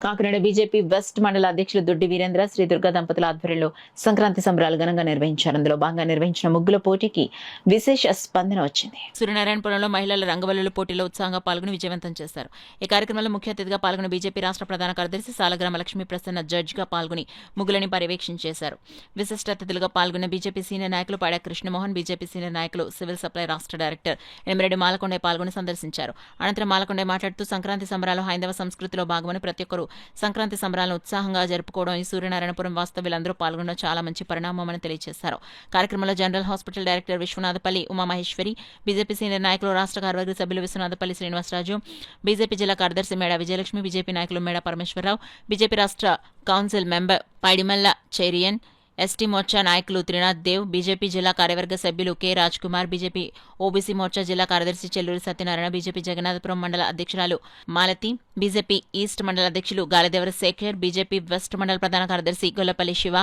Kakinada BJP west మండల అధ్యక్షులు దొడ్డి వీరేంద్ర శ్రీ దుర్గా దంపతుల ఆధ్వర్యంలో సంక్రాంతి సంబరాలు ఘనంగా నిర్వహించారు. అందులో భాగంగా నిర్వహించిన ముగ్గుల పోటీకి విశేష స్పందన వచ్చింది. సూర్యనారాయణపురంలో మహిళల రంగవల్లుల పోటీలో ఉత్సాహంగా పాల్గొని విజయవంతం చేశారు. ఈ కార్యక్రమంలో ముఖ్య అతిథిగా పాల్గొన్న బీజేపీ రాష్ట్ర ప్రధాన కార్యదర్శి సాలగ్రామ లక్ష్మీ ప్రసన్న జడ్జిగా పాల్గొని ముగ్గులని పర్యవేక్షించారు. విశిష్ట అతిథులుగా పాల్గొన్న బీజేపీ సీనియర్ నాయకులు పాడా కృష్ణమోహన్, బీజేపీ సీనియర్ నాయకులు సివిల్ సప్లై రాష్ట్ర డైరెక్టర్ ఎమ్మిరెడ్డి మాలకొండ పాల్గొని సందర్శించారు. అనంతరం మాలకొండ మాట్లాడుతూ సంక్రాంతి సంబరాలు హైందవ సంస్కృతిలో భాగమని ప్రతి ఒక్కరూ సంక్రాంతి సంబరాలను ఉత్సాహంగా జరుపుకోవడం ఈ సూర్యనారాయణపురం వాస్తవ్యులందరూ పాల్గొనడం చాలా మంచి పరిణామమని తెలియజేశారు. కార్యక్రమంలో general hospital director Vishwanathapalli Umamaheshwari, BJP senior నాయకులు రాష్ట్ర కార్యవర్గ సభ్యులు విశ్వనాథపల్లి శ్రీనివాసరాజు, బీజేపీ జిల్లా కార్యదర్శి మేడా విజయలక్ష్మి, బీజేపీ నాయకులు మేడా పరమేశ్వరరావు, బీజేపీ రాష్ట్ర council member Paidimalla Cherian, ST Morcha నాయకులు త్రినాథ్ దేవ్, బీజేపీ జిల్లా కార్యవర్గ సభ్యులు K Raj Kumar, BJP OBC Morcha జిల్లా కార్యదర్శి చెల్లూరి సత్యనారాయణ, బీజేపీ జగన్నాథపురం మండల అధ్యక్షురాలు మాలతి, బీజేపీ ఈస్ట్ మండల అధ్యక్షులు గాలిదేవర శేఖర్, బీజేపీ వెస్ట్ మండల ప్రధాన కార్యదర్శి గొల్లపల్లి శివ,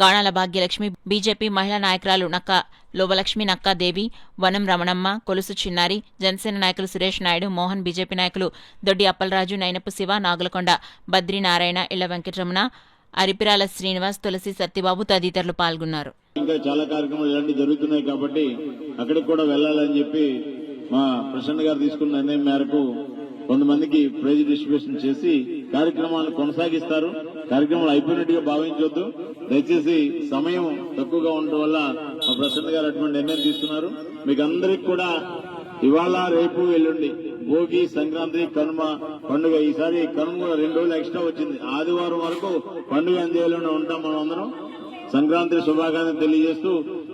గాణాల భాగ్యలక్ష్మి, బీజేపీ మహిళా నాయకురాలు నక్క లోవలక్ష్మి నక్కాదేవి, వనం రమణమ్మ, కొలుసు చిన్నారి, జనసేన నాయకులు సురేష్ నాయుడు, మోహన్, బీజేపీ నాయకులు దొడ్డి అప్పలరాజు, నైనపు శివ, నాగులకొండ బద్రీనారాయణ, ఇళ్ల వెంకటరమణ, అరిపిరాల శ్రీనివాస్, తులసి సత్యబాబు తదితరులు పాల్గొన్నారు. ఇంకా చాలా కార్యక్రమాలు ఇలాంటివి జరుగుతున్నాయి కాబట్టి అక్కడికి కూడా వెళ్లాలని చెప్పి మా ప్రసన్న గారు తీసుకున్న నిర్ణయం మేరకు కొంతమందికి ప్రైజ్ డిస్ట్రిబ్యూషన్ చేసి కార్యక్రమాలను కొనసాగిస్తారు. కార్యక్రమాలు అయిపోయినట్టుగా భావించవద్దు. దయచేసి సమయం తక్కువగా ఉండటం వల్ల మా ప్రసన్న గారు అటువంటి నిర్ణయం తీసుకున్నారు. మీకు అందరికి కూడా ఇవాళ రేపు ఎల్లుండి భోగి, సంక్రాంతి, కనుమ పండుగ. ఈసారి కనుమ కూడా 2 రోజులు ఎక్స్ట్రా వచ్చింది. ఆదివారం వరకు పండుగ అందేలోనే ఉంటాం మనం అందరం. సంక్రాంతి శుభాకాంక్షలు తెలియజేస్తూ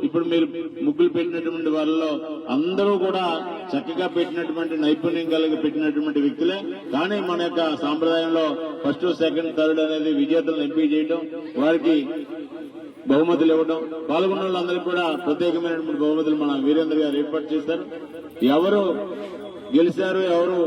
ఇప్పుడు మీరు ముగ్గులు పెట్టినటువంటి వాళ్ళలో అందరూ కూడా చక్కగా పెట్టినటువంటి నైపుణ్యం కలిగి పెట్టినటువంటి వ్యక్తులే. కానీ మన యొక్క సాంప్రదాయంలో ఫస్ట్, సెకండ్, థర్డ్ అనేది విజేతలను ఎంపిక చేయడం, వారికి బహుమతులు ఇవ్వడం, పాల్గొన్న వాళ్ళందరికీ కూడా ప్రత్యేకమైనటువంటి బహుమతులు మన వీరేంద్ర గారు ఏర్పాటు చేశారు. ఎవరు గెలిచారు, ఎవరు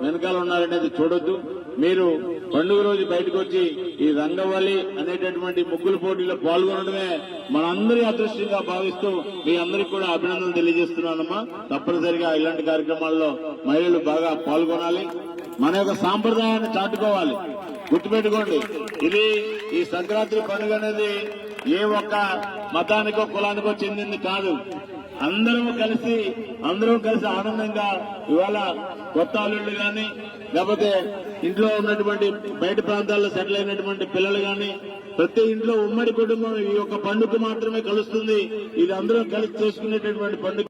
వెనకాల ఉన్నారనేది చూడొద్దు. మీరు పండుగ రోజు బయటకు వచ్చి ఈ రంగవల్లి అనేటటువంటి ముగ్గుల పోటీలో పాల్గొనడమే మనందరి అదృష్టంగా భావిస్తూ మీ అందరికీ కూడా అభినందనలు తెలియజేస్తున్నానమ్మా. తప్పనిసరిగా ఇలాంటి కార్యక్రమాల్లో మహిళలు బాగా పాల్గొనాలి. మన యొక్క సాంప్రదాయాన్ని చాటుకోవాలి. గుర్తుపెట్టుకోండి, ఇది ఈ సంక్రాంతి పండుగ అనేది ఏ ఒక్క మతానికో కులానికో చెందింది కాదు. అందరం కలిసి ఆనందంగా ఇవాళ కొత్త అల్లుళ్ళు గాని, లేకపోతే ఇంట్లో ఉన్నటువంటి బయట ప్రాంతాల్లో సెటిల్ అయినటువంటి పిల్లలు గాని, ప్రతి ఇంట్లో ఉమ్మడి కుటుంబం ఈ యొక్క పండుగ మాత్రమే కలుస్తుంది. ఇది అందరం కలిసి చేసుకునేటటువంటి పండుగ.